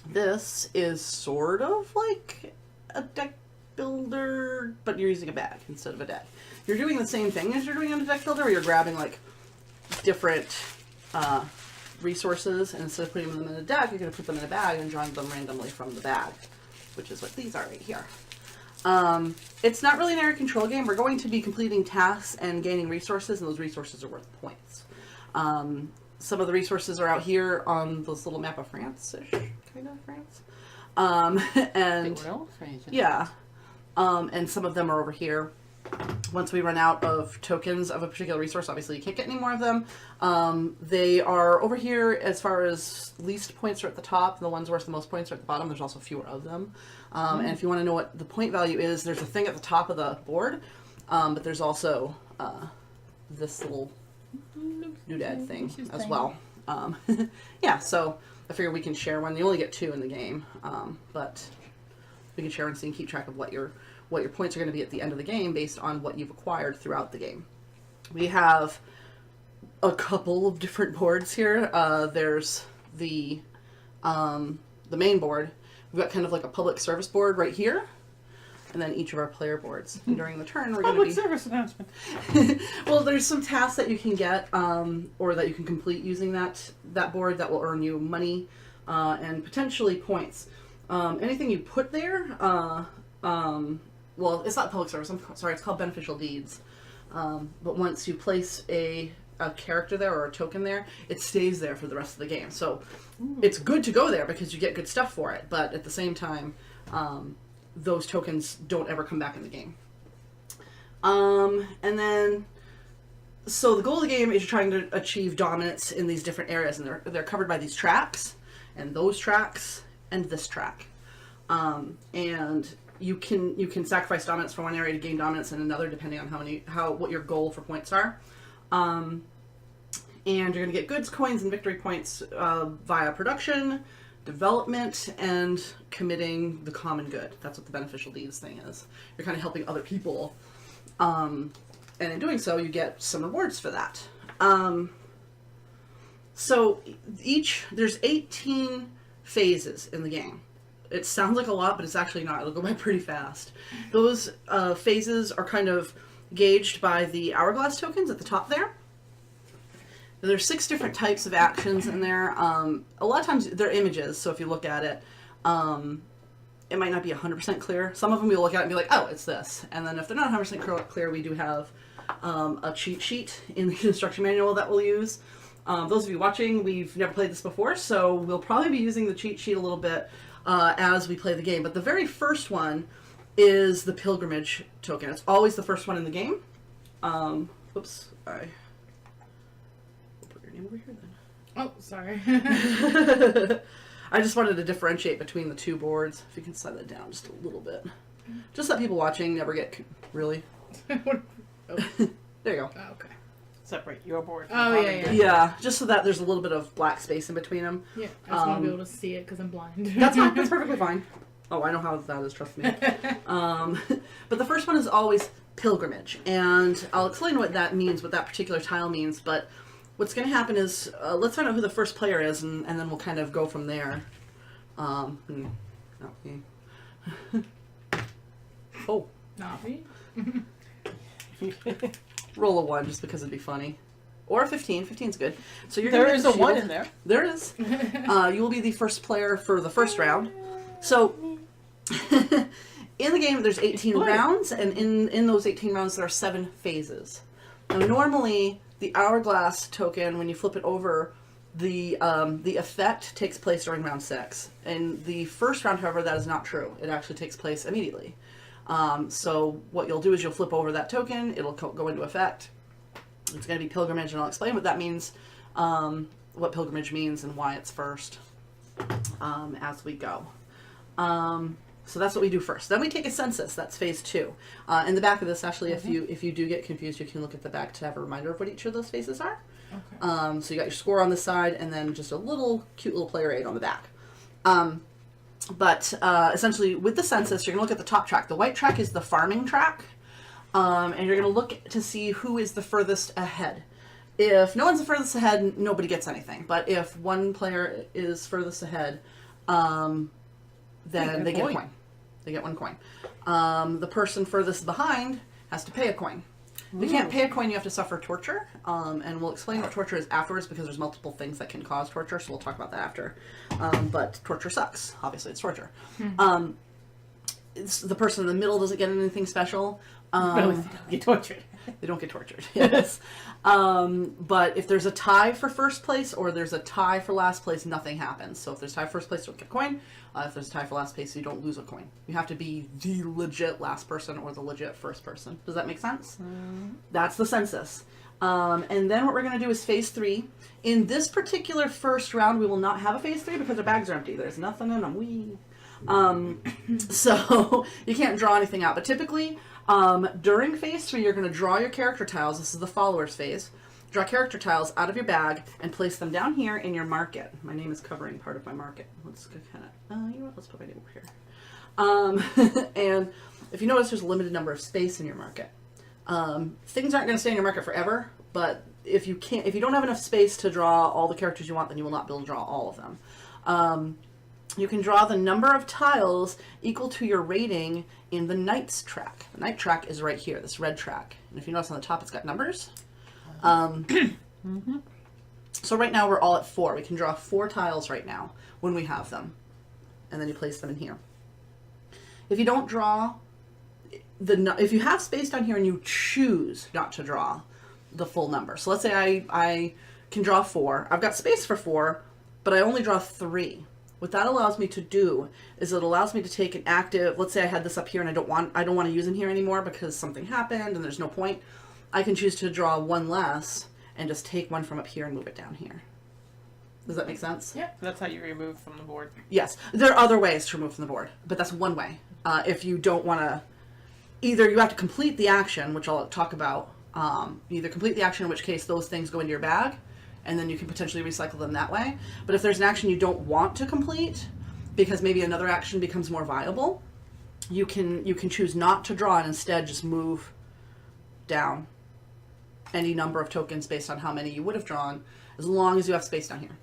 This is sort of like a deck builder, but you're using a bag instead of a deck. You're doing the same thing as you're doing on a deck builder, where you're grabbing like different resources, and instead of putting them in a deck, you're going to put them in a bag and drawing them randomly from the bag, which is what these are right here. It's not really an area control game. We're going to be completing tasks and gaining resources, and those resources are worth points. Some of the resources are out here on this little map of France-ish, kind of France. And yeah, and some of them are over here. Once we run out of tokens of a particular resource, obviously you can't get any more of them. They are over here as far as least points are at the top. The ones worth the most points are at the bottom. There's also fewer of them. And if you want to know what the point value is, there's a thing at the top of the board, but there's also this little doodad thing as well. Yeah, so I figure we can share one. You only get 2 in the game, but we can share one so you can keep track of what your points are going to be at the end of the game based on what you've acquired throughout the game. We have a couple of different boards here. There's the main board. We've got kind of like a public service board right here, and then each of our player boards. And during the turn, we're going to be... Public service announcement. Well, there's some tasks that you can get, or that you can complete using that board that will earn you money and potentially points. Anything you put there, well, it's not public service. I'm sorry, it's called beneficial deeds. But once you place a character there or a token there, it stays there for the rest of the game. So it's good to go there because you get good stuff for it. But at the same time, those tokens don't ever come back in the game. And then, so the goal of the game is you're trying to achieve dominance in these different areas, and they're covered by these tracks, and those tracks, and this track. And you can sacrifice dominance for one area to gain dominance in another, depending on what your goal for points are. And you're going to get goods, coins, and victory points via production, development, and committing the common good. That's what the beneficial deeds thing is. You're kind of helping other people, and in doing so, you get some rewards for that. So there's 18 phases in the game. It sounds like a lot, but it's actually not. It'll go by pretty fast. Those phases are kind of gauged by the hourglass tokens at the top there. There's 6 different types of actions in there. A lot of times they're images, so if you look at it, it might not be 100% clear. Some of them you'll look at it and be like, oh, it's this. And then if they're not 100% clear, we do have a cheat sheet in the instruction manual that we'll use. Those of you watching, we've never played this before, so we'll probably be using the cheat sheet a little bit as we play the game. But the very first one is the pilgrimage token. It's always the first one in the game. Oops, I... over here then. Oh, sorry. I just wanted to differentiate between the 2 boards. If you can slide that down just a little bit. Just that people watching never get really. Oh. There you go. Oh, okay. Separate your board. Oh, yeah. Yeah, just so that there's a little bit of black space in between them. Yeah, I just want to be able to see it because I'm blind. That's fine. That's perfectly fine. Oh, I know how that is, trust me. But the first one is always pilgrimage. And I'll explain what that means, what that particular tile means, but what's going to happen is, let's find out who the first player is, and then we'll kind of go from there. Not me. Oh. Not me? Roll a 1 just because it'd be funny. Or a 15. 15's good. So there is a 1 in there. There is. You will be the first player for the first round. So, in the game, there's 18 rounds, and in those 18 rounds, there are 7 phases. Now, normally, the hourglass token, when you flip it over, the effect takes place during round 6. In the first round, however, that is not true. It actually takes place immediately. So what you'll do is you'll flip over that token, it'll go into effect. It's going to be pilgrimage, and I'll explain what that means, what pilgrimage means and why it's first as we go. So that's what we do first. Then we take a census. That's phase 2. In the back of this, actually, if you do get confused, you can look at the back to have a reminder of what each of those phases are. Okay. So you got your score on this side, and then just a cute little player aid on the back. But essentially, with the census, you're going to look at the top track. The white track is the farming track, and you're going to look to see who is the furthest ahead. If no one's the furthest ahead, nobody gets anything. But if one player is furthest ahead, then they get a coin. They get 1 coin. The person furthest behind has to pay a coin. If you can't pay a coin, you have to suffer torture. And we'll explain what torture is afterwards because there's multiple things that can cause torture, so we'll talk about that after. But torture sucks. Obviously, it's torture. The person in the middle doesn't get anything special. No, they don't get tortured. They don't get tortured, yes. But if there's a tie for first place or there's a tie for last place, nothing happens. So if there's a tie for first place, you don't get a coin. If there's a tie for last place, you don't lose a coin. You have to be the legit last person or the legit first person. Does that make sense? That's the census. And then what we're going to do is phase 3. In this particular first round, we will not have a phase 3 because our bags are empty. There's nothing in them. So you can't draw anything out. But typically, during phase 3, you're going to draw your character tiles. This is the followers phase. Draw character tiles out of your bag and place them down here in your market. My name is covering part of my market. Let's go kind of, you know what, let's put my name over here. And if you notice, there's a limited number of space in your market. Things aren't going to stay in your market forever, but if you don't have enough space to draw all the characters you want, then you will not be able to draw all of them. You can draw the number of tiles equal to your rating in the Knights track. The Knight track is right here, this red track. And if you notice on the top, it's got numbers. So right now we're all at 4. We can draw 4 tiles right now when we have them. And then you place them in here. If you don't draw, if you have space down here and you choose not to draw the full number. So let's say I can draw 4. I've got space for 4, but I only draw 3. What that allows me to do is it allows me to take an active, let's say I had this up here and I don't want to use in here anymore because something happened and there's no point. I can choose to draw 1 less and just take 1 from up here and move it down here. Does that make sense? Yeah, that's how you remove from the board. Yes. There are other ways to remove from the board, but that's one way. If you don't want to, either you have to complete the action, which I'll talk about, either complete the action, in which case those things go into your bag, and then you can potentially recycle them that way. But if there's an action you don't want to complete, because maybe another action becomes more viable, you can choose not to draw and instead just move down any number of tokens based on how many you would have drawn, as long as you have space down here.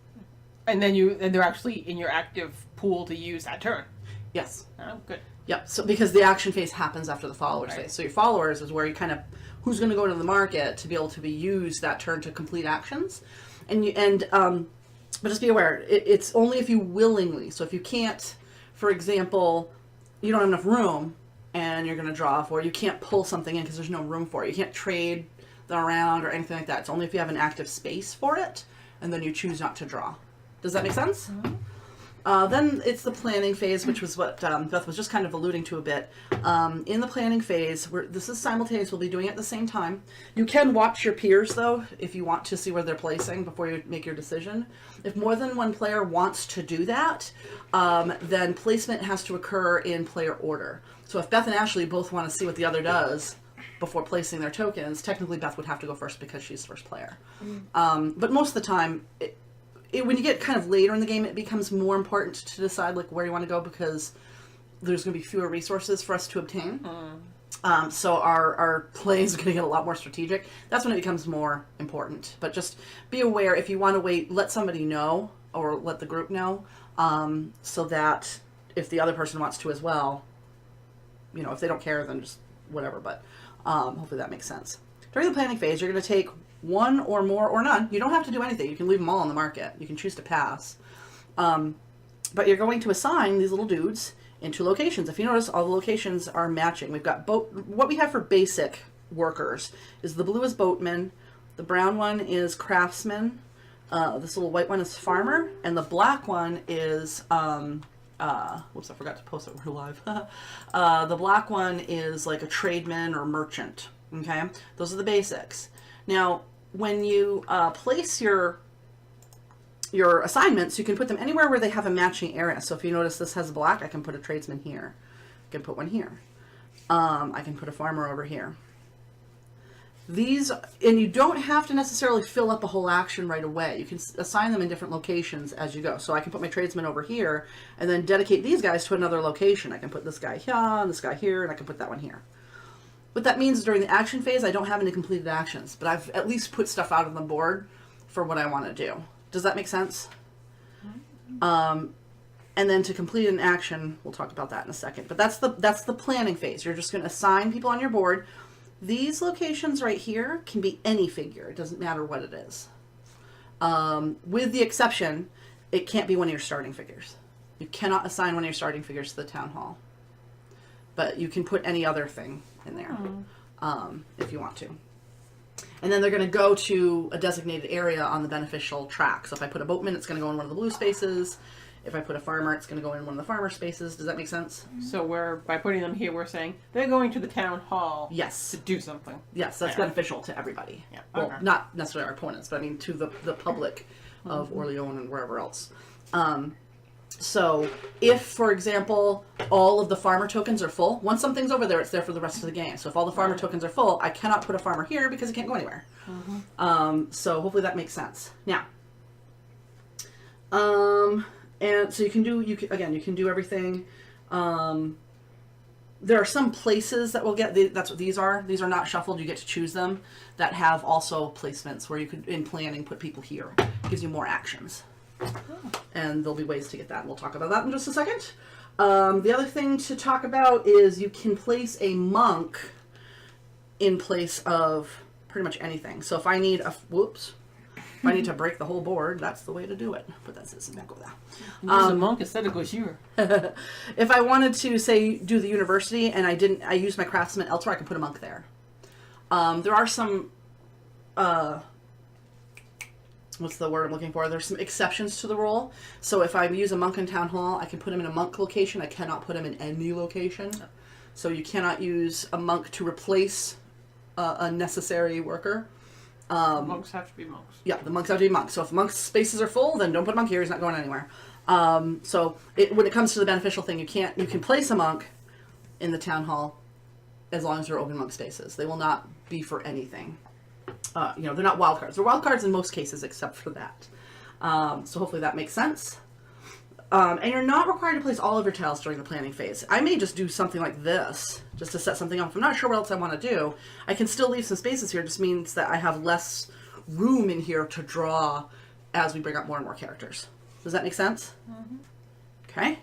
And then they're actually in your active pool to use that turn. Yes. Oh, good. Yep. So because the action phase happens after the followers phase. So your followers is where you kind of who's going to go into the market to be able to be used that turn to complete actions. But just be aware, it's only if you willingly. So if you can't, for example, you don't have enough room and you're going to draw, or you can't pull something in because there's no room for it. You can't trade them around or anything like that. It's only if you have an active space for it, and then you choose not to draw. Does that make sense? Mm-hmm. Then it's the planning phase, which was what Beth was just kind of alluding to a bit. In the planning phase, this is simultaneous. We'll be doing it at the same time. You can watch your peers, though, if you want to see where they're placing before you make your decision. If more than one player wants to do that, then placement has to occur in player order. So if Beth and Ashley both want to see what the other does before placing their tokens, technically Beth would have to go first because she's first player. But most of the time, when you get kind of later in the game, it becomes more important to decide like where you want to go because there's going to be fewer resources for us to obtain. So our plays are going to get a lot more strategic. That's when it becomes more important. But just be aware, if you want to wait, let somebody know or let the group know, so that if the other person wants to as well, you know, if they don't care, then just whatever. But hopefully that makes sense. During the planning phase, you're going to take one or more or none. You don't have to do anything. You can leave them all on the market. You can choose to pass. But you're going to assign these little dudes into locations. If you notice, all the locations are matching. We've got what we have for basic workers is the blue is boatman, the brown one is craftsman, this little white one is farmer, and the black one is whoops, I forgot to post it. We're live. The black one is like a tradesman or merchant. Okay, those are the basics. Now, when you place your assignments, you can put them anywhere where they have a matching area. So if you notice this has black, I can put a tradesman here. I can put one here. I can put a farmer over here. And you don't have to necessarily fill up a whole action right away. You can assign them in different locations as you go. So I can put my tradesman over here and then dedicate these guys to another location. I can put this guy here, and this guy here, and I can put that one here. What that means during the action phase, I don't have any completed actions, but I've at least put stuff out on the board for what I want to do. Does that make sense? And then to complete an action, we'll talk about that in a second. But that's the planning phase. You're just going to assign people on your board. These locations right here can be any figure. It doesn't matter what it is. With the exception, it can't be one of your starting figures. You cannot assign one of your starting figures to the town hall. But you can put any other thing in there if you want to. And then they're going to go to a designated area on the beneficial track. So if I put a boatman, it's going to go in one of the blue spaces. If I put a farmer, it's going to go in one of the farmer spaces. Does that make sense? So by putting them here, we're saying they're going to the town hall. Yes. To do something. Yes, that's beneficial to everybody. Yeah. Well, Okay. not necessarily our opponents, but I mean to the public of Orleans and wherever else. So if, for example, all of the farmer tokens are full, once something's over there, it's there for the rest of the game. So if all the farmer tokens are full, I cannot put a farmer here because it can't go anywhere. So hopefully that makes sense. Now, and so you can do everything. There are some places that will get, that's what these are. These are not shuffled. You get to choose them that have also placements where you could, in planning, put people here. It gives you more actions. And there'll be ways to get that. We'll talk about that in just a second. The other thing to talk about is you can place a monk in place of pretty much anything. So if I need if I need to break the whole board, that's the way to do it. But that's it. Back over there. Use a monk instead of Gaucheur. If I wanted to, say, do the university and I used my craftsman elsewhere, I could put a monk there. There are some, what's the word I'm looking for? There's some exceptions to the rule. So if I use a monk in town hall, I can put him in a monk location. I cannot put him in any location. So you cannot use a monk to replace a necessary worker. Monks have to be monks. Yeah, the monks have to be monks. So if monks' spaces are full, then don't put a monk here. He's not going anywhere. So when it comes to the beneficial thing, you can place a monk in the town hall as long as they're open monk spaces. They will not be for anything. They're not wild cards. They're wild cards in most cases except for that. So hopefully that makes sense. And you're not required to place all of your tiles during the planning phase. I may just do something like this, just to set something up. If I'm not sure what else I want to do, I can still leave some spaces here. It just means that I have less room in here to draw as we bring up more and more characters. Does that make sense? Mm-hmm. Okay.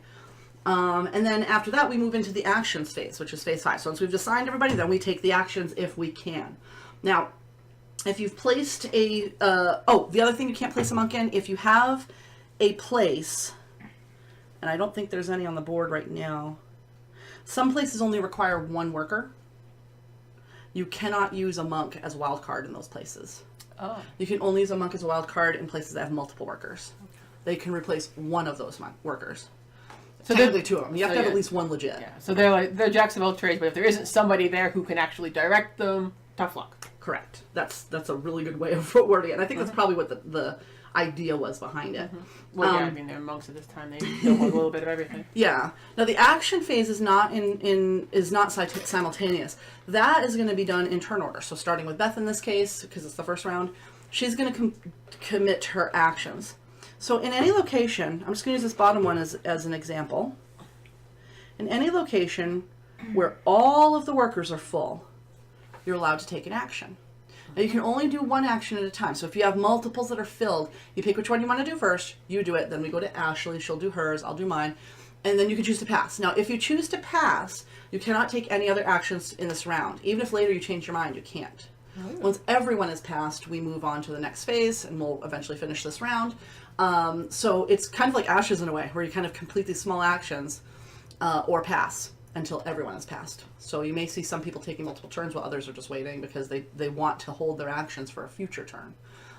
And then after that, we move into the actions phase, which is phase 5. So once we've assigned everybody, then we take the actions if we can. Now, if you've placed the other thing you can't place a monk in, if you have a place... And I don't think there's any on the board right now. Some places only require one worker. You cannot use a monk as a wild card in those places. Oh. You can only use a monk as a wild card in places that have multiple workers. Okay. They can replace one of those workers. So technically two of them. You have to have at least one legit. Yeah. So they're jacks of all trades, but if there isn't somebody there who can actually direct them, tough luck. Correct. That's a really good way of wording it. And I think that's probably what the idea was behind it. Well, yeah, I mean, they're monks at this time. They know a little bit of everything. Yeah. Now, the action phase is not simultaneous. That is going to be done in turn order. So starting with Beth in this case, because it's the first round, she's going to commit her actions. So in any location, I'm just going to use this bottom one as an example. In any location where all of the workers are full, you're allowed to take an action. Now you can only do one action at a time. So if you have multiples that are filled, you pick which one you want to do first, you do it, then we go to Ashley, she'll do hers, I'll do mine, and then you can choose to pass. Now if you choose to pass, you cannot take any other actions in this round. Even if later you change your mind, you can't. Oh. Once everyone has passed, we move on to the next phase, and we'll eventually finish this round. So it's kind of like Ashes in a way, where you kind of complete these small actions or pass until everyone has passed. So you may see some people taking multiple turns while others are just waiting because they want to hold their actions for a future turn.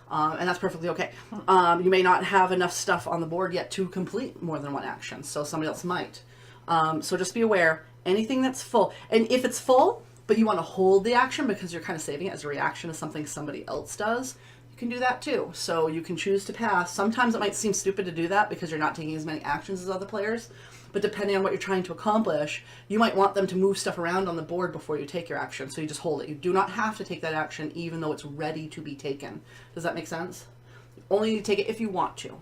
And that's perfectly okay. You may not have enough stuff on the board yet to complete more than one action, so somebody else might. So just be aware, anything that's full, and if it's full, but you want to hold the action because you're kind of saving it as a reaction to something somebody else does, you can do that too. So you can choose to pass. Sometimes it might seem stupid to do that because you're not taking as many actions as other players. But depending on what you're trying to accomplish, you might want them to move stuff around on the board before you take your action. So you just hold it. You do not have to take that action even though it's ready to be taken. Does that make sense? You only need to take it if you want to.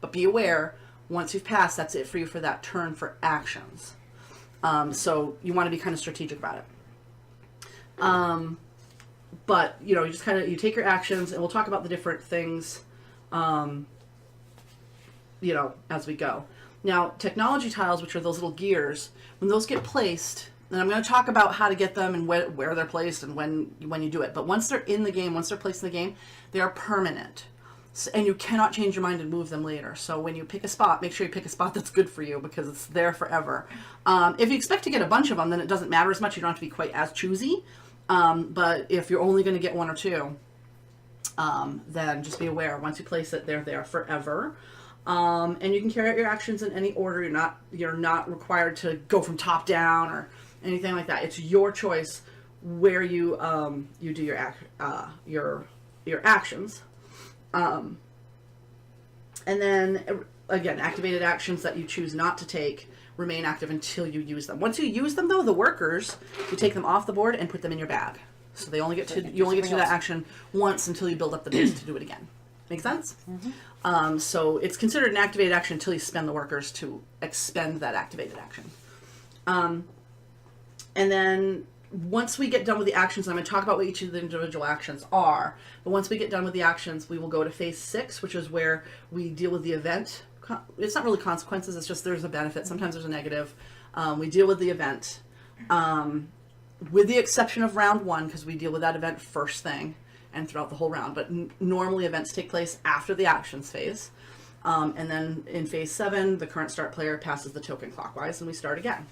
But be aware, once you've passed, that's it for you for that turn for actions. So you want to be kind of strategic about it. But, you know, you just kind of, you take your actions, and we'll talk about the different things, you know, as we go. Now, technology tiles, which are those little gears, when those get placed, and I'm going to talk about how to get them and where they're placed and when you do it. But once they're in the game, once they're placed in the game, they are permanent. So, and you cannot change your mind and move them later. So when you pick a spot, make sure you pick a spot that's good for you because it's there forever. If you expect to get a bunch of them, then it doesn't matter as much. You don't have to be quite as choosy. But if you're only going to get one or two, then just be aware. Once you place it, they're there forever. And you can carry out your actions in any order. You're not required to go from top down or anything like that. It's your choice where you do your actions. And then again, activated actions that you choose not to take remain active until you use them. Once you use them, though, the workers, you take them off the board and put them in your bag. So you only get to do that action once until you build up the base to do it again. Make sense? Mm-hmm. So it's considered an activated action until you spend the workers to expend that activated action. And then once we get done with the actions, I'm going to talk about what each of the individual actions are. But once we get done with the actions, we will go to phase 6, which is where we deal with the event. It's not really consequences. It's just there's a benefit. Sometimes there's a negative. We deal with the event. With the exception of round 1, because we deal with that event first thing and throughout the whole round. But normally events take place after the actions phase. And then in phase 7, the current start player passes the token clockwise and we start again.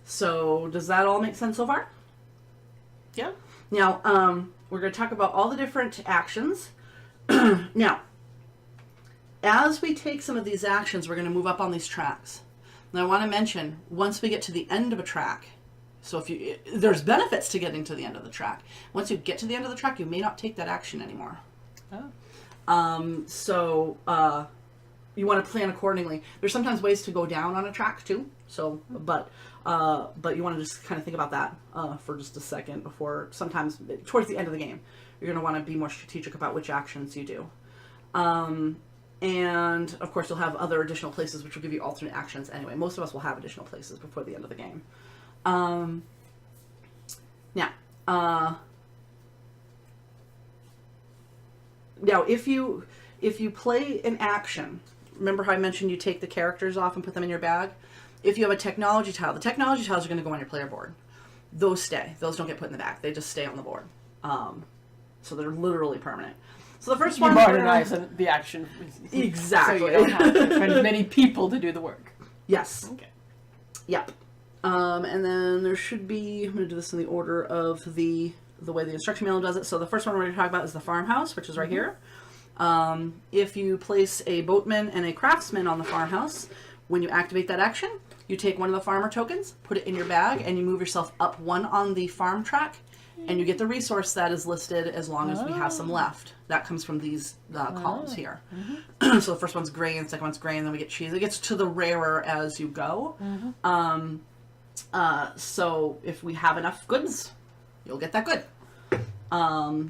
So does that all make sense so far? Yeah. Now, we're going to talk about all the different actions. Now, as we take some of these actions, we're going to move up on these tracks. Now, I want to mention, once we get to the end of a track, so there's benefits to getting to the end of the track. Once you get to the end of the track, you may not take that action anymore. Oh. So you want to plan accordingly. There's sometimes ways to go down on a track too. So, but you want to just kind of think about that for just a second before. Sometimes towards the end of the game, you're going to want to be more strategic about which actions you do. And of course, you'll have other additional places which will give you alternate actions anyway. Most of us will have additional places before the end of the game. Now, if you play an action, remember how I mentioned you take the characters off and put them in your bag? If you have a technology tile, the technology tiles are going to go on your player board. Those stay. Those don't get put in the bag. They just stay on the board. So they're literally permanent. So the first one... You modernize the action. Exactly. So you don't have to spend many people to do the work. Yes. Okay. Yep. And then there should be... I'm going to do this in the order of the way the instruction manual does it. So the first one we're going to talk about is the farmhouse, which is right here. If you place a boatman and a craftsman on the farmhouse, when you activate that action, you take one of the farmer tokens, put it in your bag, and you move yourself up 1 on the farm track, and you get the resource that is listed as long as we have some left. That comes from these columns here. Mm-hmm. So the first one's grain, the second one's grain, then we get cheese. It gets to the rarer as you go. Mm-hmm. So if we have enough goods, you'll get that good.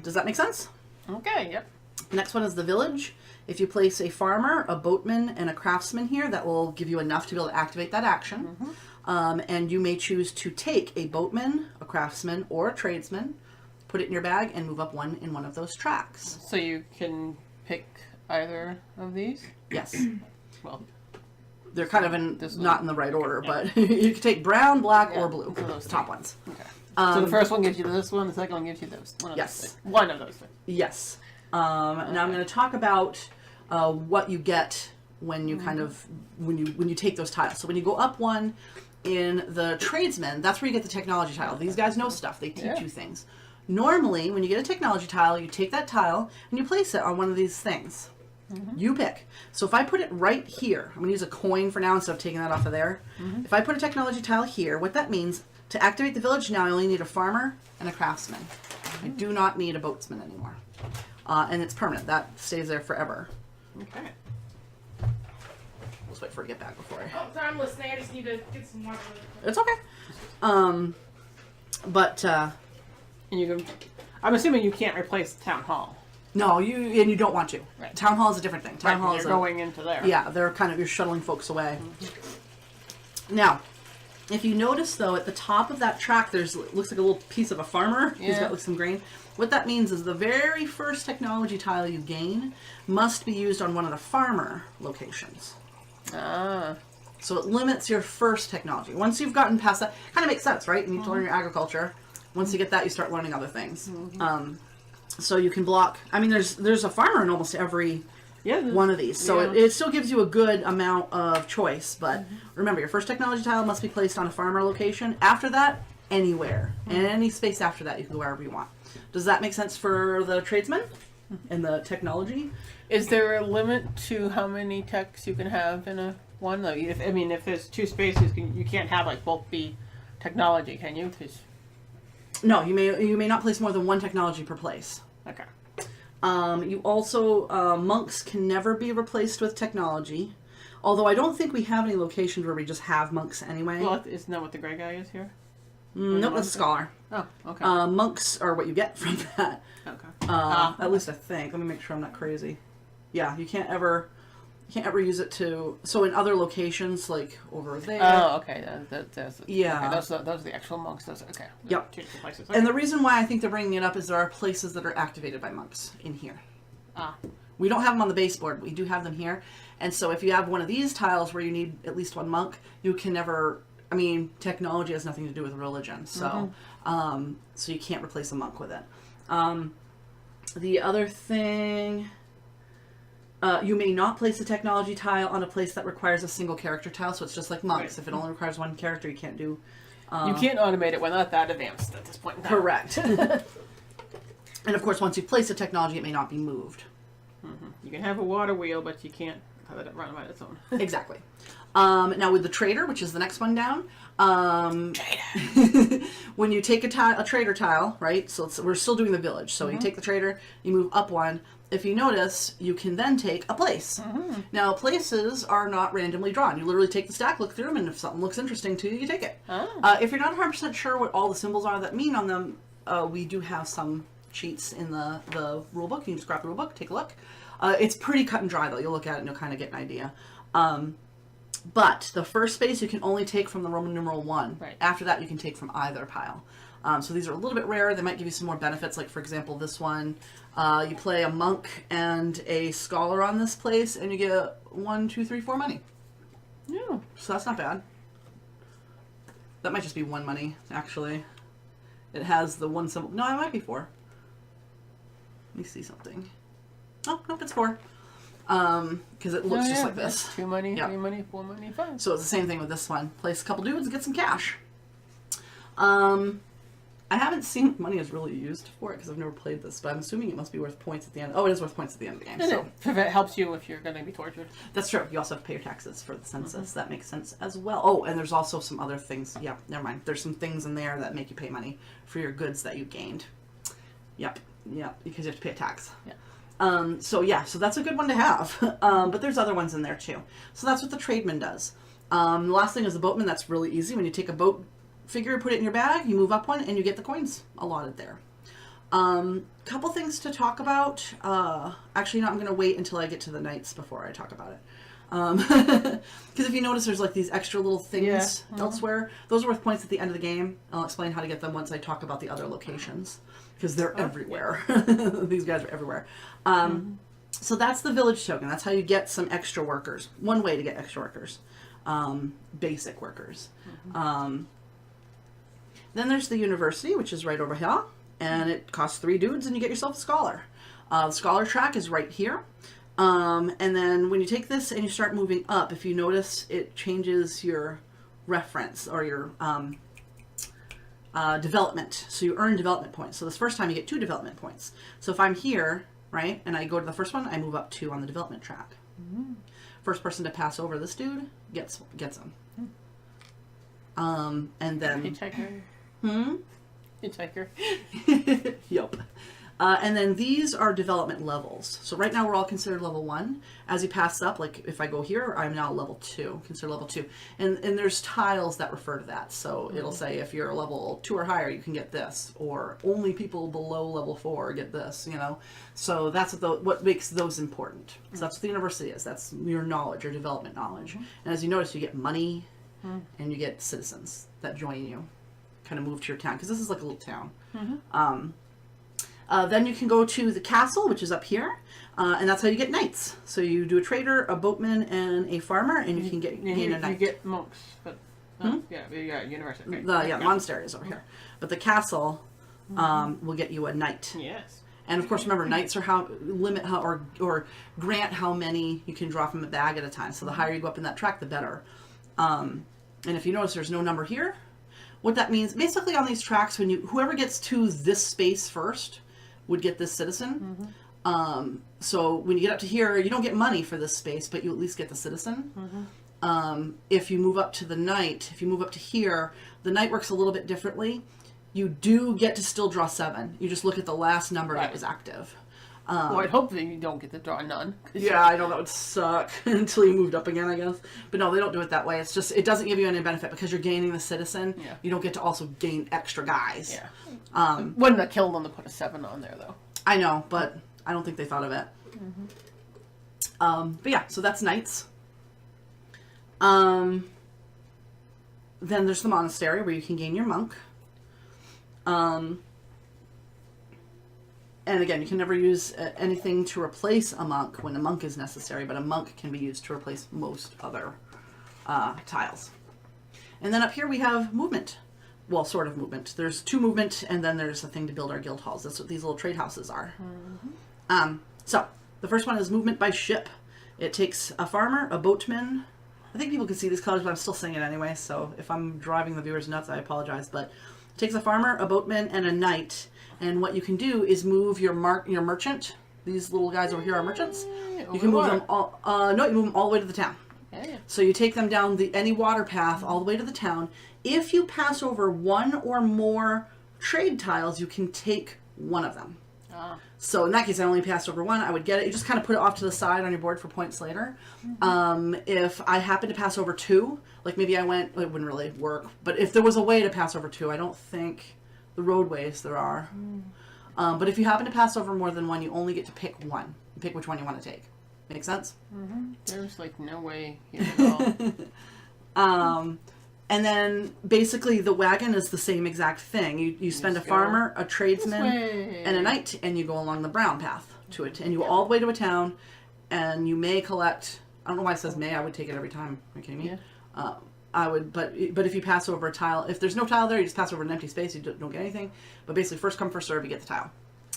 Does that make sense? Okay, yep. Next one is the village. If you place a farmer, a boatman, and a craftsman here, that will give you enough to be able to activate that action. Mm-hmm. And you may choose to take a boatman, a craftsman, or a tradesman, put it in your bag, and move up 1 in one of those tracks. So you can pick either of these? Yes. Well, they're kind of not in the right order, but you can take brown, black, or blue. So those the top ones. Okay. So the first one gives you this one, the second one gives you those. One of those things. Yes. And I'm going to talk about what you get when you kind of when you take those tiles. So when you go up 1 in the tradesman, that's where you get the technology tile. These guys know stuff. They teach you things. Normally, when you get a technology tile, you take that tile and you place it on one of these things. Mm-hmm. You pick. So if I put it right here, I'm going to use a coin for now instead of taking that off of there. Mm-hmm. If I put a technology tile here, what that means, to activate the village now, I only need a farmer and a craftsman. Mm-hmm. I do not need a boatsman anymore. And it's permanent. That stays there forever. Okay. Let's wait for it to get back before I... Oh, sorry, I'm listening. I just need to get some water. It's okay. But... and you can... I'm assuming you can't replace town hall. No, you don't want to. Right. Town hall is a different thing. Town hall is going into there. Yeah, they're kind of... You're shuttling folks away. Mm-hmm. Now, If you notice, though, at the top of that track, looks like a little piece of a farmer who's Yeah. got like some grain. What that means is the very first technology tile you gain must be used on one of the farmer locations. Ah. So it limits your first technology. Once you've gotten past that, kind of makes sense, right? You need to learn your agriculture. Once you get that, you start learning other things. So you can block. I mean, there's a farmer in almost every one of these. So it still gives you a good amount of choice. But remember, your first technology tile must be placed on a farmer location. After that, anywhere. Any space after that, you can go wherever you want. Does that make sense for the tradesman and the technology? Is there a limit to how many techs you can have in a one? Like, if there's two spaces, you can't have like both be technology, can you? 'Cause- No, you may not place more than one technology per place. okay. You also, monks can never be replaced with technology. Although I don't think we have any locations where we just have monks anyway. Well, isn't that what the gray guy is here? Nope, that's a scholar. Oh, okay. Monks are what you get from that. Okay. At least I think. Let me make sure I'm not crazy. Yeah, you can't ever use it to. So in other locations, like over there. Oh, okay. That's Yeah. Okay, those are the actual monks. Those okay. Yep. Two different places. And the reason why I think they're bringing it up is there are places that are activated by monks in here. Ah. We don't have them on the baseboard. We do have them here. And so if you have one of these tiles where you need at least one monk, you can never. I mean, technology has nothing to do with religion, so so you can't replace a monk with it. The other thing, you may not place a technology tile on a place that requires a single character tile, so it's just like monks. Right. If it only requires one character, you can't do. You can't automate it. We're not that advanced at this point in time. Correct. And of course, once you place a technology, it may not be moved. You can have a water wheel, but you can't let it run by its own. Exactly. Now with the trader, which is the next one down, when you take a trader tile, right? So we're still doing the village. So you take the trader, you move up one. If you notice, you can then take a place. Now places are not randomly drawn. You literally take the stack, look through them, and if something looks interesting to you, you take it. If you're not 100% sure what all the symbols are that mean on them, we do have some sheets in the rule book. You can just grab the rule book, take a look. It's pretty cut and dry though. You'll look at it and you'll kind of get an idea. But the first space you can only take from the Roman numeral 1. Right. After that, you can take from either pile. So these are a little bit rare. They might give you some more benefits. Like, for example, this one, you play a monk and a scholar on this place, and you get 1, 2, 3, 4 money. Yeah. So that's not bad. That might just be 1 money, actually. It has the 1 symbol. No, it might be 4. Let me see something. Oh, nope, it's 4. Because it looks just like this. 2 money, Yep. 3 money, 4 money, 5. So it's the same thing with this one. Place a couple dudes and get some cash. I haven't seen if money is really used for it because I've never played this, but I'm assuming it must be worth points at the end. Oh, it is worth points at the end of the game. And So it helps you if you're going to be tortured. that's true. You also have to pay your taxes for the census. That makes sense as well. Oh, and there's also some other things. Yeah, never mind. There's some things in there that make you pay money for your goods that you gained. Yep, because you have to pay a tax. Yeah. So that's a good one to have. But there's other ones in there too. So that's what the tradesman does. The last thing is the boatman. That's really easy. When you take a boat figure, put it in your bag, you move up one, and you get the coins allotted there. Couple things to talk about. Actually, no, I'm going to wait until I get to the knights before I talk about it. Because if you notice, there's like these extra little things elsewhere. Those are worth points at the end of the game. I'll explain how to get them once I talk about the other locations. Because they're everywhere. These guys are everywhere. So that's the village token. That's how you get some extra workers. One way to get extra workers. Basic workers. Then there's the university, which is right over here. And it costs 3 dudes and you get yourself a scholar. The scholar track is right here. And then when you take this and you start moving up, if you notice, it changes your reference or your development. So you earn development points. So this first time you get 2 development points. So if I'm here, right, and I go to the first one, I move up 2 on the development track. First person to pass over this dude gets them. And then Hitchhiker. Hitchhiker. Yup. And then these are development levels. So right now we're all considered level 1. As you pass up, like if I go here, I'm now level 2, considered level 2. And there's tiles that refer to that. So it'll say if you're level 2 or higher, you can get this. Or only people below level 4 get this, you know. So that's what makes those important. So that's what the university is. That's your knowledge, your development knowledge. And as you notice, you get money and you get citizens that join you, kind of move to your town, because this is like a little town. Then you can go to the castle, which is up here, and that's how you get knights. So you do a trader, a boatman, and a farmer, and you can gain a knight. You get monks, but yeah, university. Okay. The monastery is over here, but the castle will get you a knight. Yes. And of course, remember, knights are how or grant how many you can draw from a bag at a time. So the higher you go up in that track, the better. And if you notice, there's no number here. What that means, basically, on these tracks, whoever gets to this space first would get this citizen. So when you get up to here, you don't get money for this space, but you at least get the citizen. If you move up to the knight, if you move up to here, the knight works a little bit differently. You do get to still draw 7. You just look at the last number that was active. Well, I'd hope that you don't get to draw none. Yeah, I know that would suck until you moved up again, I guess. But no, they don't do it that way. It's just, it doesn't give you any benefit because you're gaining the citizen. Yeah. You don't get to also gain extra guys. Yeah. Wouldn't have killed them to put a 7 on there, though. I know, but I don't think they thought of it. But yeah, so that's knights. Then there's the monastery where you can gain your monk. And again, you can never use anything to replace a monk when a monk is necessary, but a monk can be used to replace most other tiles. And then up here we have movement. Well, sort of movement. There's 2 movement, and then there's a thing to build our guild halls. That's what these little trade houses are. So the first one is movement by ship. It takes a farmer, a boatman. I think people can see these colors, but I'm still saying it anyway, so if I'm driving the viewers nuts, I apologize. But it takes a farmer, a boatman, and a knight. And what you can do is move your merchant. These little guys over here are merchants. You can move them all. No, you move them all the way to the town. Yeah. So you take them down any water path all the way to the town. If you pass over 1 or more trade tiles, you can take one of them. So in that case, I only passed over 1. I would get it. You just kind of put it off to the side on your board for points later. If I happen to pass over 2, like maybe I went, it wouldn't really work. But if there was a way to pass over 2, I don't think the roadways there are. But if you happen to pass over more than 1, you only get to pick 1. You pick which one you want to take. Make sense? There's like no way here at all. And then basically the wagon is the same exact thing. You spend a farmer, a tradesman, and a knight, and you go along the brown path to it. And you go all the way to a town, and you may collect, I don't know why it says may, I would take it every time. Are you kidding me? Yeah. I would, but if you pass over a tile, if there's no tile there, you just pass over an empty space, you don't get anything. But basically, first come, first serve, you get the tile.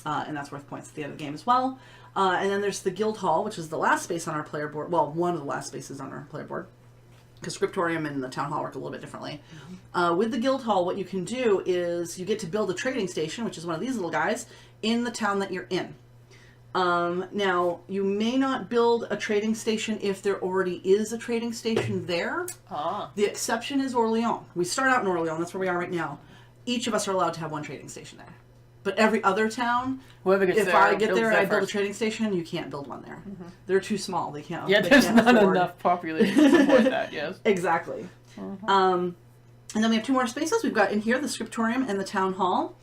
And that's worth points at the end of the game as well. And then there's the guild hall, which is the last space on our player board. Well, one of the last spaces on our player board. Because Scriptorium and the Town Hall work a little bit differently. With the Guild Hall, what you can do is you get to build a trading station, which is one of these little guys, in the town that you're in. Now, you may not build a trading station if there already is a trading station there. The exception is Orleans. We start out in Orleans, that's where we are right now. Each of us are allowed to have 1 trading station there. But every other town, if I get there and I build a trading station, you can't build one there. They're too small. They can't. Yeah, there's not enough population to support that. Yes. Exactly. And then we have 2 more spaces. We've got in here the Scriptorium and the Town Hall.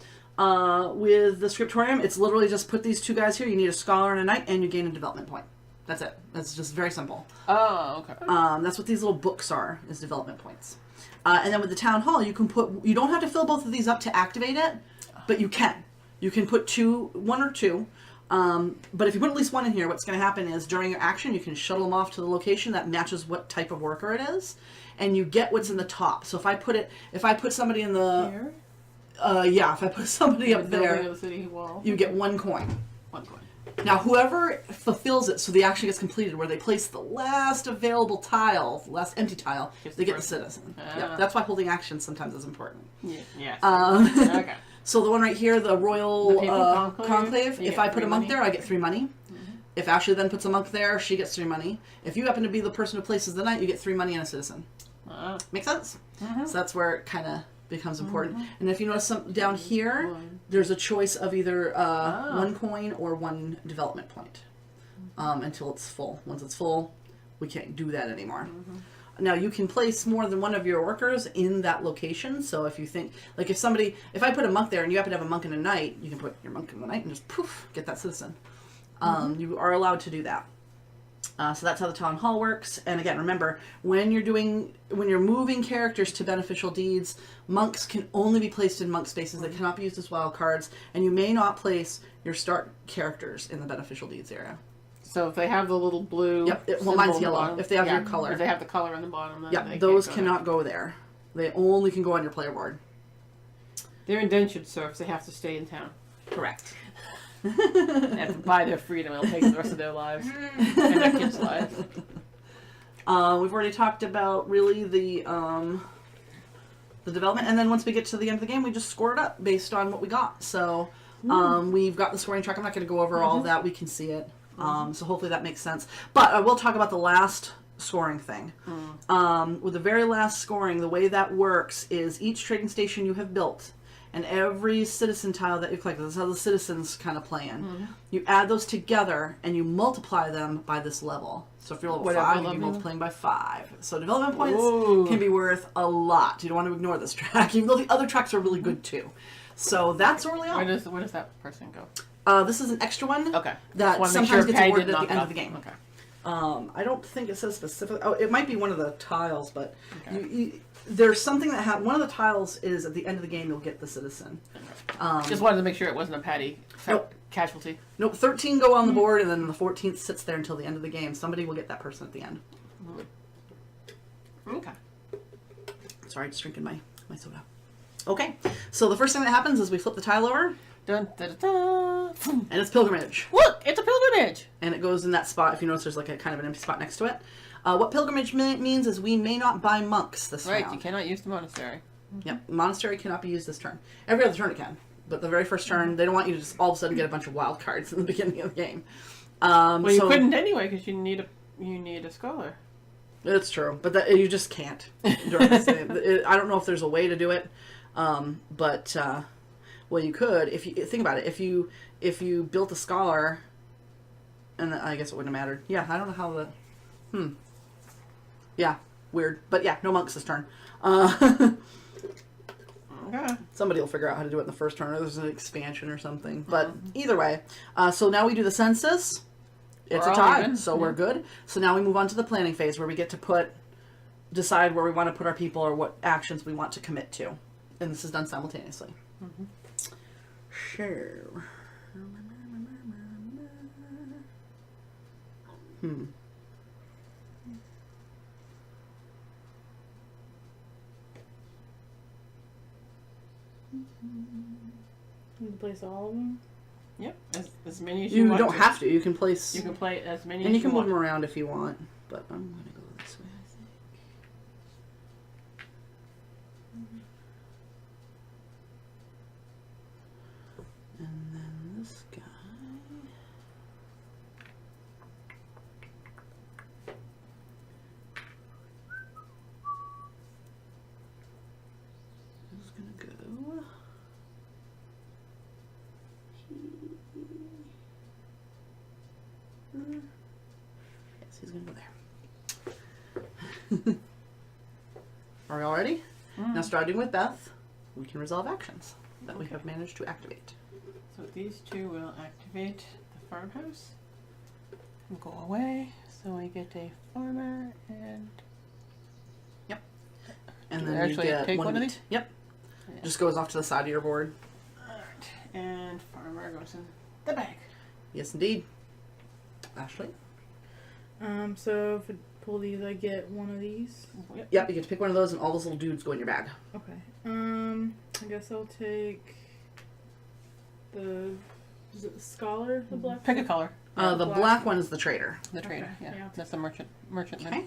With the Scriptorium, it's literally just put these 2 guys here. You need a scholar and a knight, and you gain a development point. That's it. That's just very simple. Oh, okay. That's what these little books are, is development points. And then with the Town Hall, you don't have to fill both of these up to activate it, but you can. You can put 1 or 2. But if you put at least 1 in here, what's going to happen is during your action, you can shuttle them off to the location that matches what type of worker it is, and you get what's in the top. So if I put somebody in the, Here? if I put somebody up there, The city wall. you get 1 coin. 1 coin. Now, whoever fulfills it, so the action gets completed, where they place the last available tile, the last empty tile, they get the citizen. Yeah, that's why holding action sometimes is important. Yeah. Yes. Okay. So the one right here, the Royal Conclave, if I put a monk money. there, I get 3 money. If Ashley then puts a monk there, she gets 3 money. If you happen to be the person who places the knight, you get 3 money and a citizen. Make sense? So that's where it kind of becomes important. And if you notice down here, there's a choice of either 1 coin or 1 development point until it's full. Once it's full, we can't do that anymore. Now, you can place more than 1 of your workers in that location. So if you think, like if I put a monk there and you happen to have a monk and a knight, you can put your monk and the knight and just poof, get that citizen. You are allowed to do that. So that's how the town hall works. And again, remember, when you're moving characters to beneficial deeds, monks can only be placed in monk spaces. They cannot be used as wild cards, and you may not place your start characters in the beneficial deeds area. So if they have the little blue, Well, mine's symbol yellow. on the bottom, If they have your color, if they have the color on the bottom, then they those can't go cannot go there. They only can go on your player board. They're indentured serfs. They have to stay in town. Correct. They have to buy their freedom. It'll take the rest of their lives and their kids' lives. We've already talked about really the development, and then once we get to the end of the game, we just score it up based on what we got. So we've got the scoring track. I'm not going to go over all of that. We can see it. So hopefully that makes sense. But I will talk about the last scoring thing. With the very last scoring, the way that works is each trading station you have built and every citizen tile that you collect, this is how the citizens kind of play in. You add those together and you multiply them by this level. So if you're level 5, you'd be multiplying by 5. So development points can be worth a lot. You don't want to ignore this track, even though the other tracks are really good too. So that's early on. Where does that person go? This is an extra one. Okay. That sometimes gets awarded at the end of the game. Okay. I don't think it says specifically. Oh, it might be one of the tiles, but there's something that one of the tiles is at the end of the game you'll get the citizen. Just wanted to make sure it wasn't a patty casualty. Nope, 13 go on the board, and then the 14th sits there until the end of the game. Somebody will get that person at the end. Okay. Sorry, just drinking my soda. Okay, so the first thing that happens is we flip the tile over. Dun, dun, dun, dun. And it's pilgrimage. Look, it's a pilgrimage. And it goes in that spot. If you notice, there's like a kind of an empty spot next to it. What pilgrimage means is we may not buy monks this round. Right, you cannot use the monastery. Yep, monastery cannot be used this turn. Every other turn it can, but the very first turn, they don't want you to just all of a sudden get a bunch of wild cards in the beginning of the game. Well, you couldn't anyway because you need a scholar. It's true, but you just can't during this game. I don't know if there's a way to do it, but well, you could if you think about it. If you built a scholar, and I guess it wouldn't have mattered. Yeah, I don't know how the. Yeah, weird, but yeah, no monks this turn. Okay. Somebody will figure out how to do it in the first turn, or there's an expansion or something. But either way, so now we do the census. It's a tie, so we're good. So now we move on to the planning phase, where we get to decide where we want to put our people or what actions we want to commit to, and this is done simultaneously. Sure. You can place all of them. Yep, as many as you want. You don't have to. You can place. You can play as many. And as you can you move want. them around if you want. But I'm gonna go this way, I think. And then this guy. Is gonna go. Yes, he's gonna go there. Are we all ready? Now starting with Beth, we can resolve actions that we have managed to activate. So these two will activate the farmhouse and go away. So I get a farmer and. Yep. And Do then I actually you get take one of meat. these? Yep. Yeah. Just goes off to the side of your board. Alright. And farmer goes in the bag. Yes, indeed. Ashley? So if I pull these, I get one of these. Yep, you get to pick one of those, and all those little dudes go in your bag. Okay. I guess I'll take is it the scholar, the black Pick a one? color. The black one is the trader. The trader. Okay, Yeah. yeah. That's the merchant. Okay.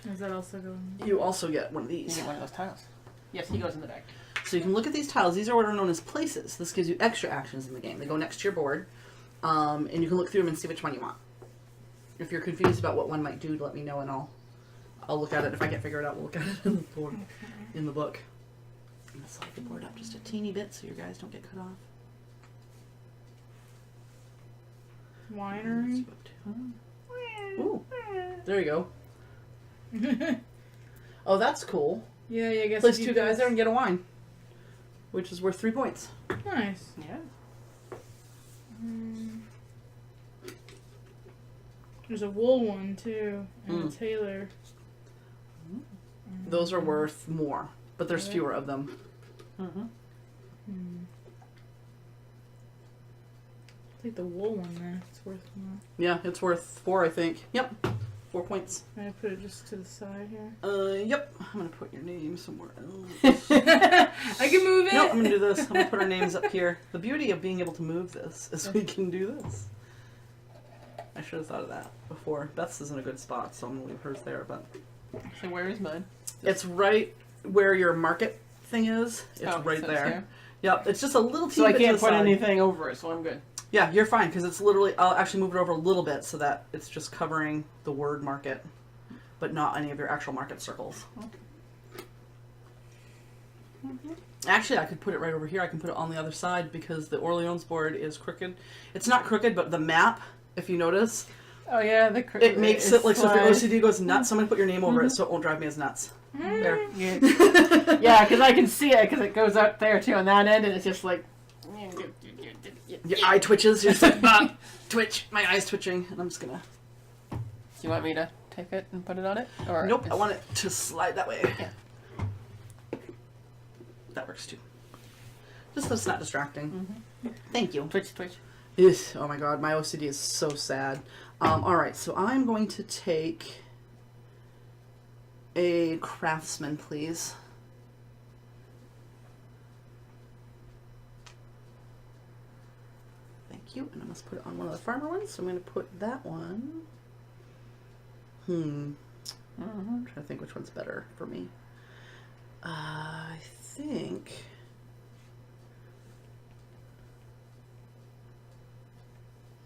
Does that also go in? You also get one of You these. get one of those tiles. Yes, he goes in the bag. So you can look at these tiles. These are what are known as places. This gives you extra actions in the game. They go next to your board, and you can look through them and see which one you want. If you're confused about what one might do, let me know, and I'll look at it. If I can't figure it out, we'll look at it in the board, in the book. I'm gonna slide the board up just a teeny bit so your guys don't get cut off. Winery. Ooh, there you go. Oh, that's cool. Yeah, I guess. Place if two you guys guys there and get a wine, which is worth 3 points. Nice. Yeah. There's a wool one too, and a tailor. Those are worth more, but there's Okay. fewer of them. Mm-hmm. I think the wool one there. It's worth more. Yeah, it's worth 4, I think. Yep, 4 points. I'm gonna put it just to the side here. Yep. I'm gonna put your name somewhere else. I can move it. No, I'm gonna do this. I'm gonna put our names up here. The beauty of being able to move this is we can do this. I should have thought of that before. Beth's is in a good spot, so I'm gonna leave hers there. But So where is mine? it's right where your market thing is. It's Oh, right so it's there. here? Yep. It's just a little So teeny I bit to can't the put side. anything over it, so I'm good. Yeah, you're fine because it's literally. I'll actually move it over a little bit so that it's just covering the word market, but not any of your actual market circles. Actually, I could put it right over here. I can put it on the other side because the Orleans board is crooked. It's not crooked, but the map, if you notice, Oh yeah, it makes it like so. If your OCD goes nuts, someone put your name over it so it won't drive me as nuts. There. Yeah, because I can see it because it goes up there too on that end, and it's just like. Your eye twitches. You're just like, ah, twitch. My eye's twitching, and I'm just gonna. Do you want me to take it and put it on it? Or Nope. is- I want it to slide that way. Yeah. That works too. Just so it's not distracting. Thank you. Twitch. Ugh, oh my god, my OCD is so sad. Alright, so I'm going to take a craftsman, please. Thank you. And I must put it on one of the farmer ones, so I'm going to put that one. I'm trying to think which one's better for me. I think...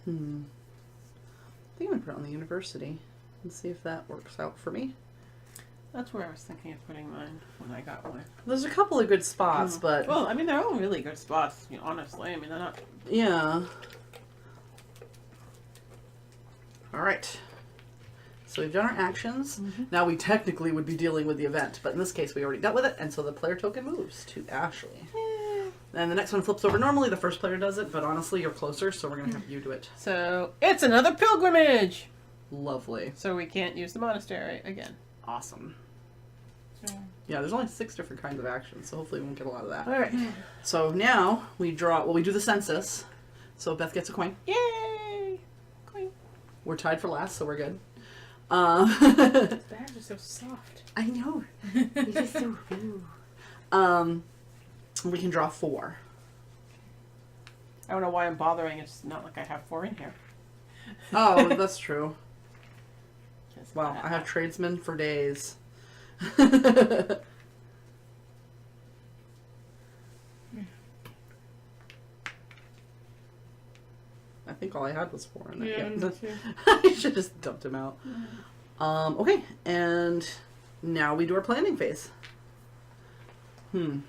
I think I'm going to put it on the university and see if that works out for me. That's where I was thinking of putting mine when I got one. There's a couple of good spots, but... Well, I mean, they're all really good spots, you know, honestly. I mean, they're not... Yeah. Alright. So we've done our actions. Now we technically would be dealing with the event, but in this case we already dealt with it, and so the player token moves to Ashley. And the next one flips over. Normally the first player does it, but honestly you're closer, so we're going to have you do it. So, it's another pilgrimage! Lovely. So we can't use the monastery again. Awesome. So, Yeah, there's only 6 different kinds of actions, so hopefully we won't get a lot of that. Alright. So now we draw, well, we do the census. So Beth gets a coin. Yay! Coin. We're tied for last, so we're good. the bags are so soft. I know. It's just so we can draw 4. I don't know why I'm bothering. It's not like I have 4 in here. Oh, that's true. Just Wow, I have tradesmen for days. I think all I had was 4 in there. Yeah, me too. I should just dumped him out. Okay, and now we do our planning phase. Did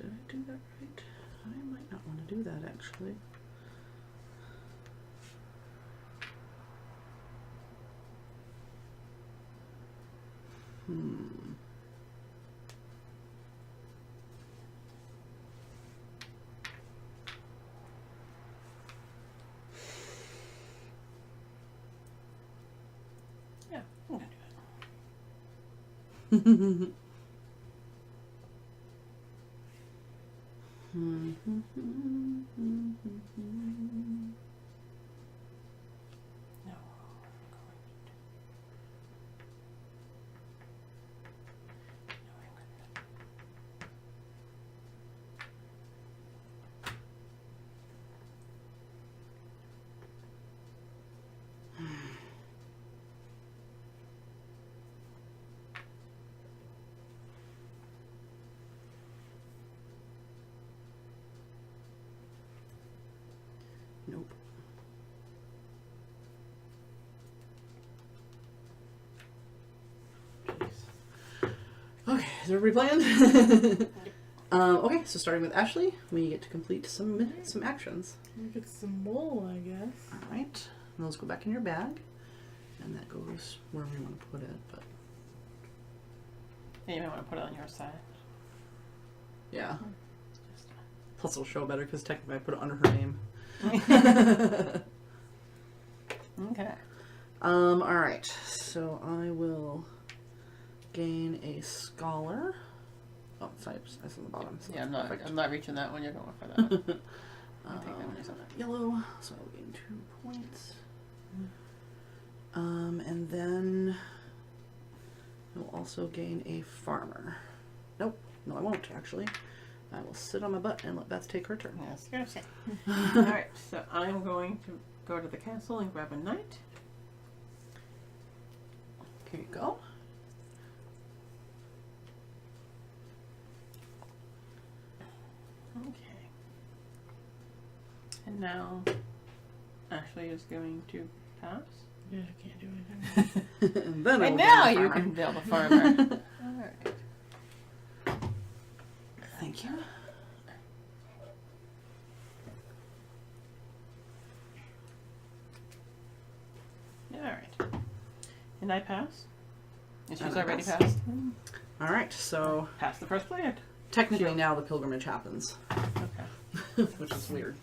I do that right? I might not want to do that actually. Yeah, I'm gonna do that. No. Nope. Okay, is everybody planned? Okay, so starting with Ashley, we get to complete some actions. We get some wool, I guess. All right, and those go back in your bag, and that goes wherever you want to put it. But Yeah, you might want to put it on your side. Yeah. Plus it'll show better because technically I put it under her name. Okay. Alright. So I will gain a scholar. Oh, it's on the bottom. So Yeah, perfect. I'm not reaching that one. You're going for that one. I'll take that one. Yellow. So I'll gain 2 points. And then we'll also gain a farmer. Nope. No, I won't actually. I will sit on my butt and let Beth take her turn. Yes, you're set. Alright, so I'm going to go to the castle and grab a knight. Here you go. Okay. And now Ashley is going to pass. Yeah, I can't do anything. And then I And will now gain a you farmer. can build a farmer. Alright. Thank you. Alright. And I pass. And she's And I already pass. passed. All right. So Pass the first plant. technically now the pilgrimage happens, Okay. which is weird.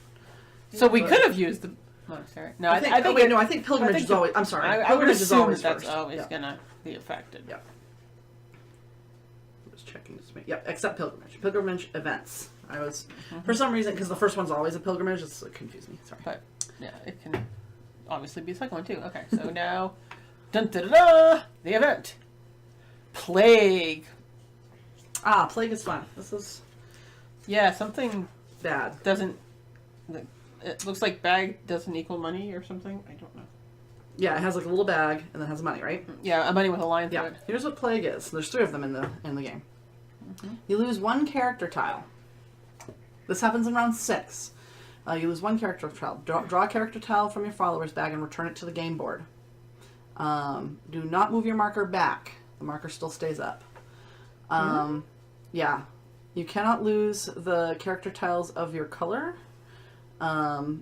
So we But- could have used the monastery. No, I think I think pilgrimage think is always. I'm sorry. I would Pilgrimage is assume always that that's first. always Yeah. gonna be affected. Yeah. I'm just checking this. Yep, except pilgrimage. Pilgrimage events. I was for some reason because the first one's always a pilgrimage. It confused me. Sorry. But yeah, it can obviously be the second one too. Okay, so now, dun da da da, the event, plague. Ah, plague is fun. This is Yeah, something bad. doesn't. It looks like bag doesn't equal money or something. I don't know. Yeah, it has like a little bag and then has money, right? Yeah, a money with a line through Yeah. it. Here's what plague is. There's 3 of them in the game. You lose 1 character tile. This happens in round 6. You lose 1 character tile. Draw a character tile from your follower's bag and return it to the game board. Do not move your marker back. The marker still stays up. Yeah. You cannot lose the character tiles of your color.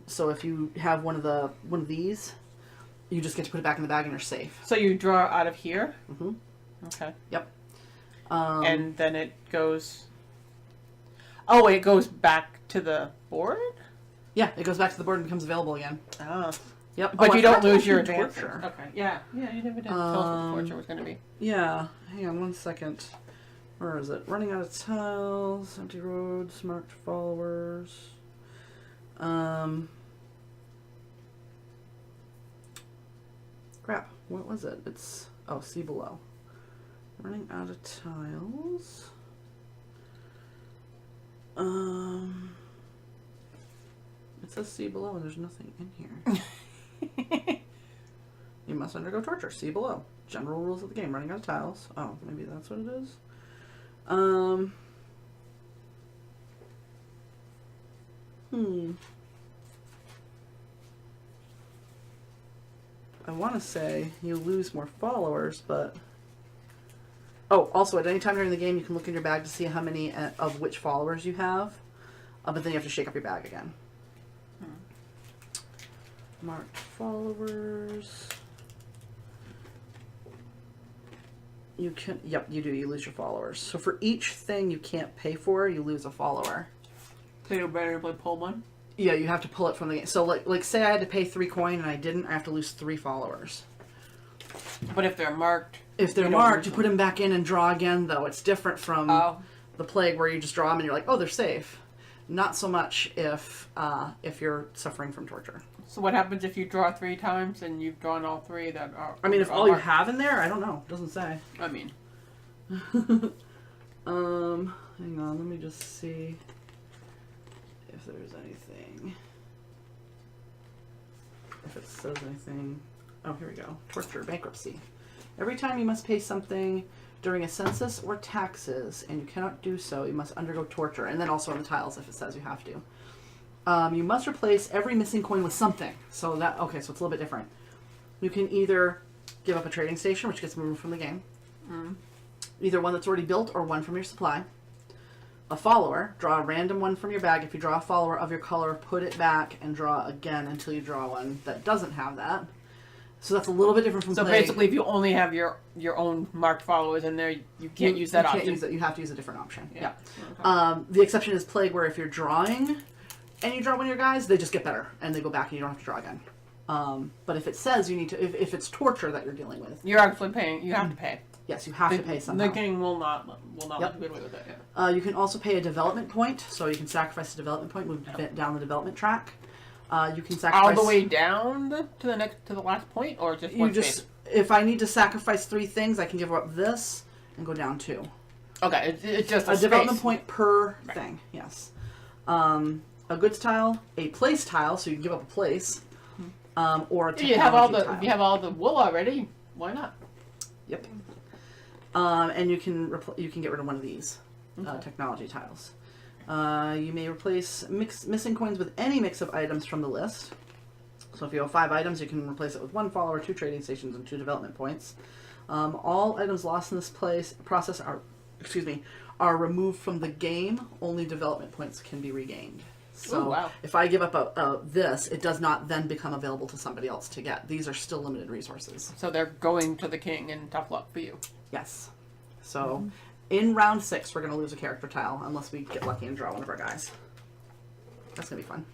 So if you have one of these, you just get to put it back in the bag and you're safe. So you draw out of here. Mm-hmm. Okay. Yep. And then it goes. Oh, it goes back to the board. Yeah, it goes back to the board and becomes available again. Oh. Yep. But Oh, you I don't forgot to lose your mention advance. torture. Okay. Yeah. Yeah. You never did tell us what the torture was going to be. Yeah. Hang on 1 second. Where is it? Running out of tiles, empty roads, marked followers. Crap. What was it? It's see below. Running out of tiles. It says see below and there's nothing in here. You must undergo torture. See below. General rules of the game. Running out of tiles. Oh, maybe that's what it is. I want to say you lose more followers, but... Oh, also, at any time during the game, you can look in your bag to see how many of which followers you have. But then you have to shake up your bag again. Marked followers. You can... Yep, you do. You lose your followers. So for each thing you can't pay for, you lose a follower. So you better pull one. Yeah, you have to pull it from the game. So, like say I had to pay 3 coin and I didn't, I have to lose 3 followers. But if they're marked... If they're marked, you put them back in and draw again, though. It's different from the plague where you just draw them and you're like, oh, they're safe. Not so much if you're suffering from torture. So what happens if you draw 3 times and you've drawn all 3 that are... I mean, if all you marked? have in there, I don't know. It doesn't say. I mean... Hang on, let me just see if there's anything. If it says anything. Oh, here we go. Torture, bankruptcy. Every time you must pay something during a census or taxes, and you cannot do so, you must undergo torture. And then also on the tiles if it says you have to. You must replace every missing coin with something. So that, okay, so it's a little bit different. You can either give up a trading station, which gets removed from the game. Either one that's already built or one from your supply. A follower, draw a random one from your bag. If you draw a follower of your color, put it back and draw again until you draw one that doesn't have that. So that's a little bit different from So plague. basically, if you only have your own marked followers in there, you can't use that you option. Can't use it. You have to use a different option. Yeah. Okay. The exception is plague, where if you're drawing and you draw one of your guys, they just get better and they go back and you don't have to draw again. But if it says you need to, if it's torture that you're dealing with, You're actually paying. You have to pay. yes, you have to pay somehow. The king will not Yep. let you get away with it. Yeah. You can also pay a development point, so you can sacrifice a development point, move down the development track. You can sacrifice All the way down to the last point, or just one space? If I need to sacrifice 3 things, I can give up this and go down 2. Okay, it's just a development space. point per thing. Yes. A goods tile, a place tile, so you can give up a place, or a technology If you have all the tile. if you have all the wool already, why not? Yep. And you can get rid of one of these technology tiles. You may replace missing coins with any mix of items from the list. So if you have 5 items, you can replace it with 1 follower, 2 trading stations, and 2 development points. All items lost in this process are removed from the game. Only development points can be regained. So Ooh, wow. if I give up this, it does not then become available to somebody else to get. These are still limited resources. So they're going to the king, and tough luck for you. Yes. So in round 6, we're going to lose a character tile unless we get lucky and draw one of our guys. That's going to be fun.